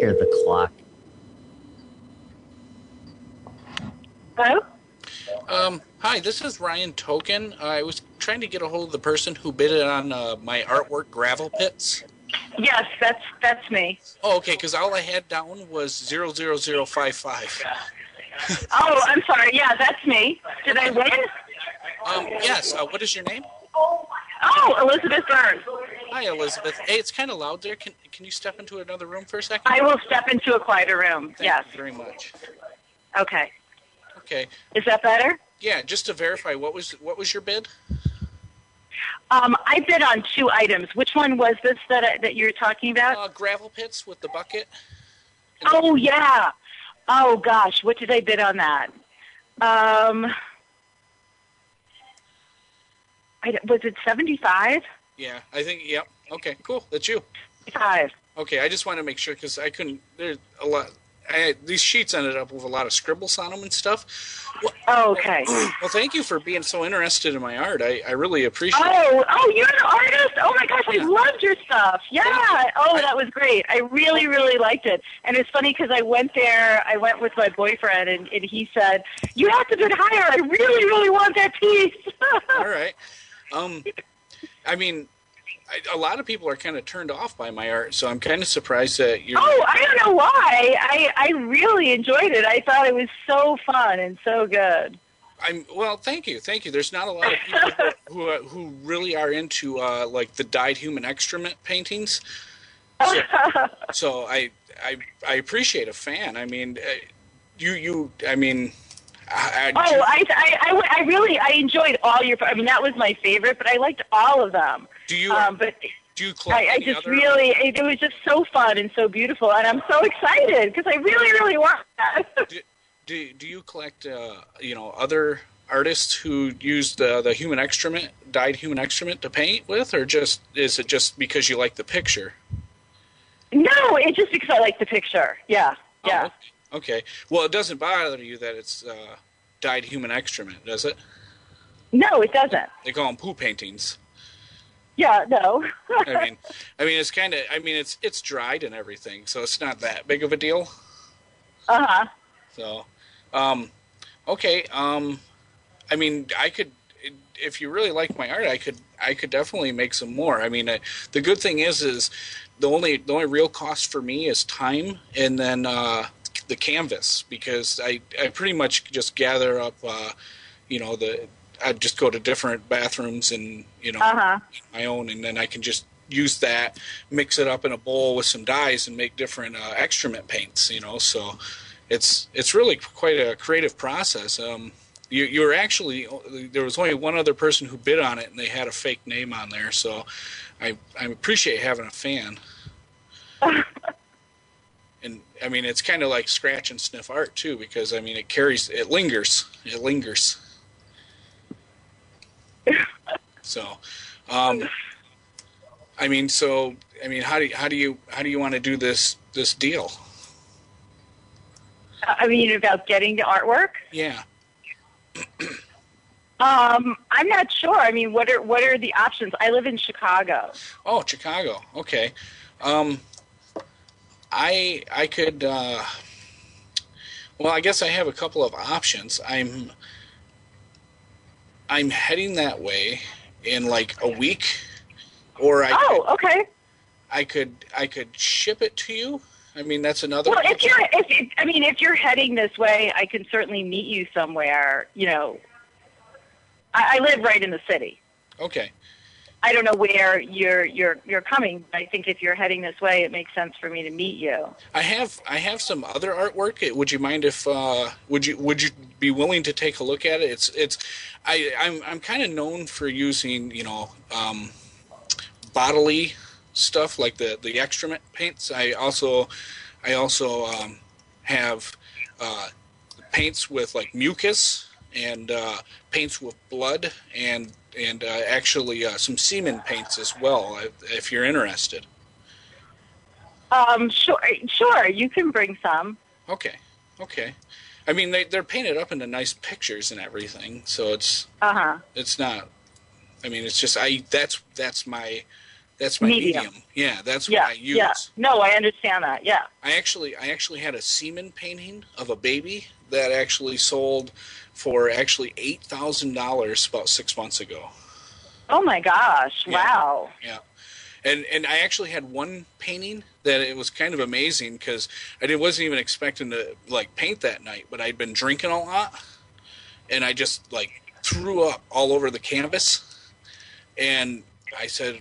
hear the clock. Hello? Hi, this is Ryan Token. I was trying to get a hold of the person who bid it on my artwork, Gravel Pits. Yes, that's me. Oh, okay, because all I had down was 00055. Oh, I'm sorry. Yeah, that's me. Did I win? Yes, what is your name? Oh, Elizabeth Burns. Hi, Elizabeth. Hey, it's kind of loud there. Can you step into another room for a second? I will step into a quieter room. Thank you very much. Okay. Okay. Is that better? Yeah, just to verify, what was your bid? I bid on 2 items. Which one was this that you're talking about? Gravel pits with the bucket. Oh, yeah. Oh, gosh. What did I bid on that? Was it 75? Yeah, I think, yep. Okay, cool. That's you. 5. Okay, I just want to make sure because I couldn't, there's a lot, these sheets ended up with a lot of scribbles on them and stuff. Well, oh, okay. Well, thank you for being so interested in my art. I really appreciate it. Oh, you're an artist? Oh, my gosh, I loved your stuff. Yeah. Oh, that was great. I really, really liked it. And it's funny because I went with my boyfriend, and he said, you have to bid higher. I really, really want that piece. All right. I mean, a lot of people are kind of turned off by my art, so I'm kind of surprised that you're... Oh, I don't know why. I really enjoyed it. I thought it was so fun and so good. Well, thank you. There's not a lot of people who really are into like the dyed human excrement paintings. So I appreciate a fan. I mean, I enjoyed all your. I mean, that was my favorite, but I liked all of them. Do you? Do you collect it was just so fun and so beautiful, and I'm so excited because I really, really want that. Do you collect other artists who use the human excrement, dyed human excrement to paint with, or is it just because you like the picture? No, it's just because I like the picture. Yeah. Oh, okay. Well, it doesn't bother you that it's dyed human excrement, does it? No, it doesn't. They call them poo paintings. Yeah, no. I mean, it's kind of. I mean, it's dried and everything, so it's not that big of a deal. So, okay. I mean, I could, if you really like my art, I could definitely make some more. I mean, the good thing is the only real cost for me is time, and then the canvas, because I pretty much just gather up, I just go to different bathrooms and my own, and then I can just use that, mix it up in a bowl with some dyes, and make different excrement paints. So it's really quite a creative process. You're actually, there was only one other person who bid on it, and they had a fake name on there. So I appreciate having a fan. And I mean, it's kind of like scratch and sniff art too, because I mean, it lingers. So, how do you want to do this deal? I mean, about getting the artwork? Yeah. I'm not sure. I mean, what are the options? I live in Chicago. Oh, Chicago. Okay. I could. Well, I guess I have a couple of options. I'm heading that way in like a week, or okay. I could ship it to you. I mean, that's another. Well, if you're heading this way, I can certainly meet you somewhere. I live right in the city. Okay. I don't know where you're coming, but I think if you're heading this way, it makes sense for me to meet you. I have some other artwork. Would you mind if would you be willing to take a look at it? I'm kind of known for using bodily stuff like the excrement paints. I also have paints with like mucus and paints with blood and actually some semen paints as well, if you're interested. Sure, you can bring some. Okay. I mean, they're painted up into nice pictures and everything, so it's not. I mean, it's just that's That's my medium. Yeah, that's what I use. Yeah. No, I understand that. Yeah. I actually had a semen painting of a baby that actually sold for $8,000 about 6 months ago. Oh my gosh! Yeah. Wow. Yeah. And I actually had one painting that it was kind of amazing because I wasn't even expecting to like paint that night, but I'd been drinking a lot, and I just like threw up all over the canvas. And I said,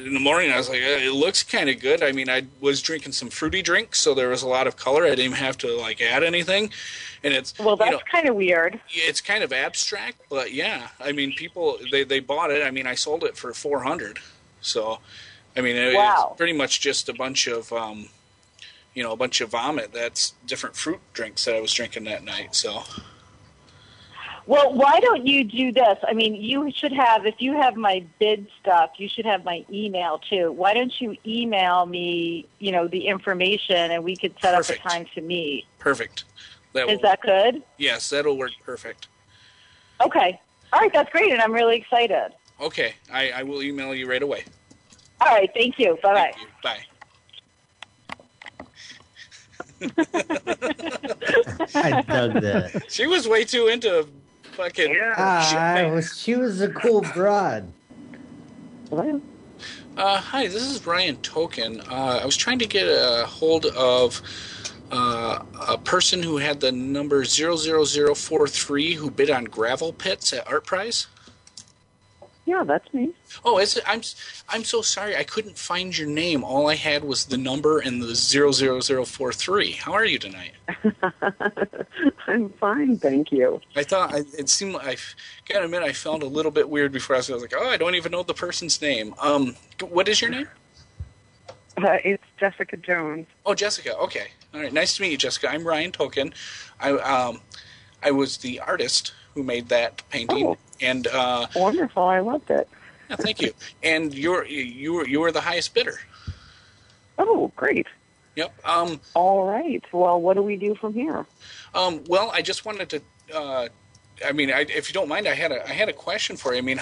in the morning, I was like, it looks kind of good. I mean, I was drinking some fruity drinks, so there was a lot of color. I didn't even have to like add anything. And it's that's kind of weird. It's kind of abstract, but yeah, I mean, people they bought it. I mean, I sold it for $400. So, I mean, it's pretty much just a bunch of a bunch of vomit. That's different fruit drinks that I was drinking that night. So. Well, why don't you do this? I mean, you should have, if you have my bid stuff, you should have my email too. Why don't you email me, the information, and we could set up a time to meet? Perfect. Is that good? Yes, that'll work perfect. Okay. All right, that's great, and I'm really excited. Okay, I will email you right away. All right, thank you. Bye-bye. Thank you. Bye. I dug that. She was way too into fucking. She was a cool broad. Hello. Hi, this is Ryan Token. I was trying to get a hold of a person who had the number 00043 who bid on gravel pits at Art Prize. Yeah, that's me. Oh, is it? I'm so sorry. I couldn't find your name. All I had was the number and the 00043. How are you tonight? I'm fine, thank you. I thought it seemed like, I gotta admit, I felt a little bit weird before. I was like, oh, I don't even know the person's name. What is your name? It's Jessica Jones. Oh, Jessica. Okay. All right. Nice to meet you, Jessica. I'm Ryan Token. I was the artist who made that painting. Oh, and wonderful. I loved it. Yeah, thank you. And you were the highest bidder. Oh, great. Yep. All right. Well, what do we do from here? Well, I just wanted to. If you don't mind, I had a question for you. I mean,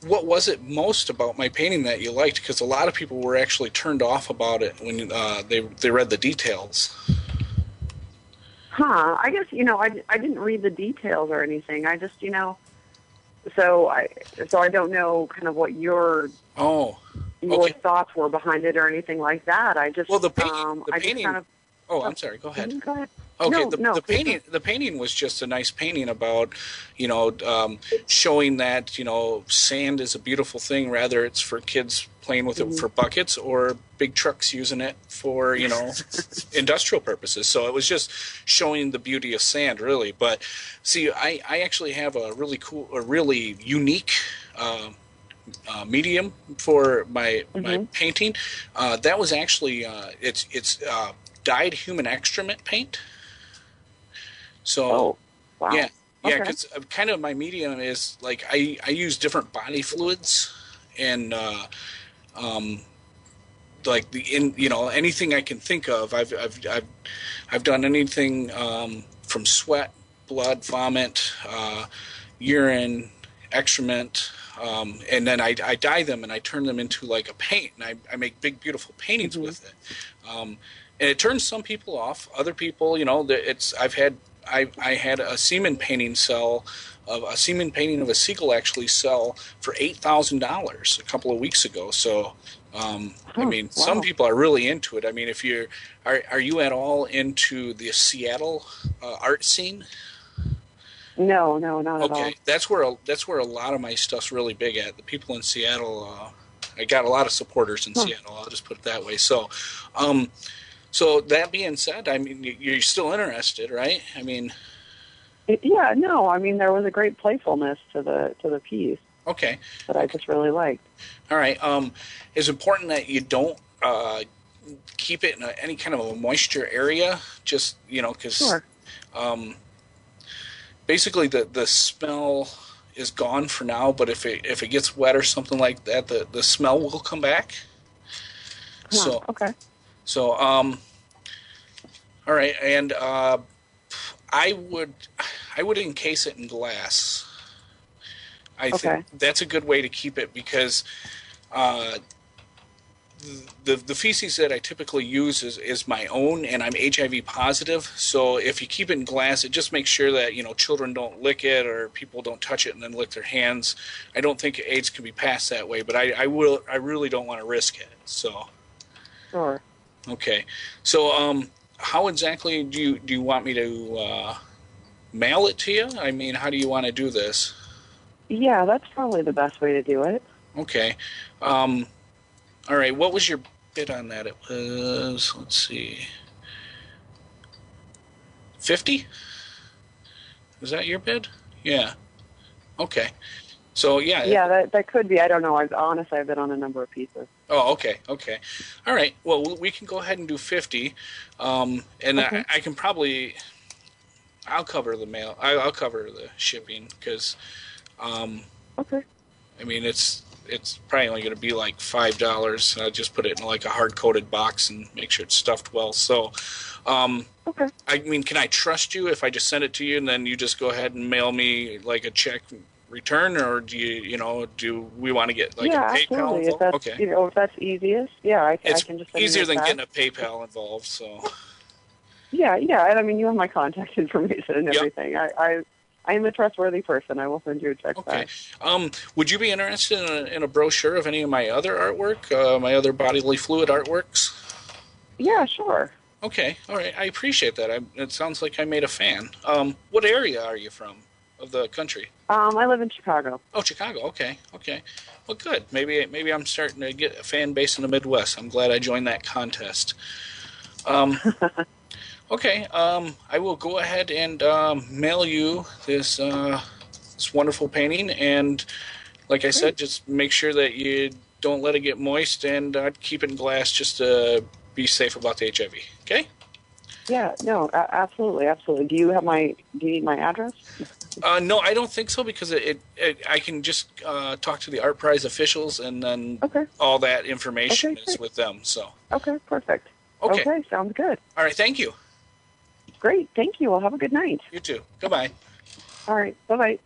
what was it most about my painting that you liked? Because a lot of people were actually turned off about it when they read the details. I guess I didn't read the details or anything. I just so I don't know kind of what your thoughts were behind it or anything like that. I just the painting. I'm sorry. Go ahead. Go ahead. Okay, the painting was just a nice painting about, showing that, sand is a beautiful thing, rather it's for kids playing with it for buckets or big trucks using it for, industrial purposes. So it was just showing the beauty of sand, really. But see, I actually have a really unique medium for my painting. That was actually it's dyed human excrement paint. So, wow. yeah, because kind of my medium is like I use different body fluids and anything I can think of. I've done anything from sweat, blood, vomit, urine, excrement, and then I dye them and I turn them into like a paint, and I make big beautiful paintings with it. And it turns some people off. Other people, I had a semen painting of a seagull actually sell for $8,000 a couple of weeks ago. So, some people are really into it. I mean, if are you at all into the Seattle art scene? No, not at all. Okay, that's where a lot of my stuff's really big at. The people in Seattle, I got a lot of supporters in Seattle. I'll just put it that way. So, so that being said, I mean, you're still interested, right? I mean, yeah, no, I mean, there was a great playfulness to the piece. Okay. That I just really liked. All right. It's important that you don't keep it in any kind of a moisture area, just because basically the smell is gone for now. But if it gets wet or something like that, the smell will come back. So okay. So, all right, and I would encase it in glass. I think that's a good way to keep it because the feces that I typically use is my own, and I'm HIV positive. So if you keep it in glass, it just makes sure that children don't lick it or people don't touch it and then lick their hands. I don't think AIDS can be passed that way, but I really don't want to risk it. So. Sure. Okay. So how exactly do you want me to mail it to you? I mean, how do you want to do this? Yeah, that's probably the best way to do it. Okay. All right, what was your bid on that? It was, let's see, 50? Was that your bid? Yeah. Okay. So, yeah. Yeah, that could be. I don't know. Honestly, I've been on a number of pieces. Oh, okay. All right. Well, we can go ahead and do 50. And okay. I can probably, I'll cover the mail. I'll cover the shipping because, okay. I mean, it's probably only going to be like $5. I'll just put it in like a hard-coated box and make sure it's stuffed well. So, okay. I mean, can I trust you if I just send it to you and then you just go ahead and mail me like a check return, or do we want to get like a PayPal? Absolutely. If that's, okay. If that's easiest, yeah, I can just send easier than back. getting a PayPal involved. So. Yeah, and I mean, you have my contact information and everything. Yep. I am a trustworthy person. I will send you a check back. Would you be interested in a brochure of any of my other artwork, my other bodily fluid artworks? Yeah, sure. Okay, all right. I appreciate that. It sounds like I made a fan. What area are you from of the country? I live in Chicago. Oh, Chicago. Okay. Well, good. Maybe I'm starting to get a fan base in the Midwest. I'm glad I joined that contest. Okay, I will go ahead and mail you this wonderful painting, and like I said, just make sure that you don't let it get moist and keep it in glass just to be safe about the HIV. Okay? Yeah, no, absolutely. Do you need my address? No, I don't think so because I can just talk to the Art Prize officials, and then all that information is with them. So. Okay, perfect. Okay, sounds good. All right, thank you. Great. Thank you. Well, have a good night. You too. Goodbye. All right. Bye-bye.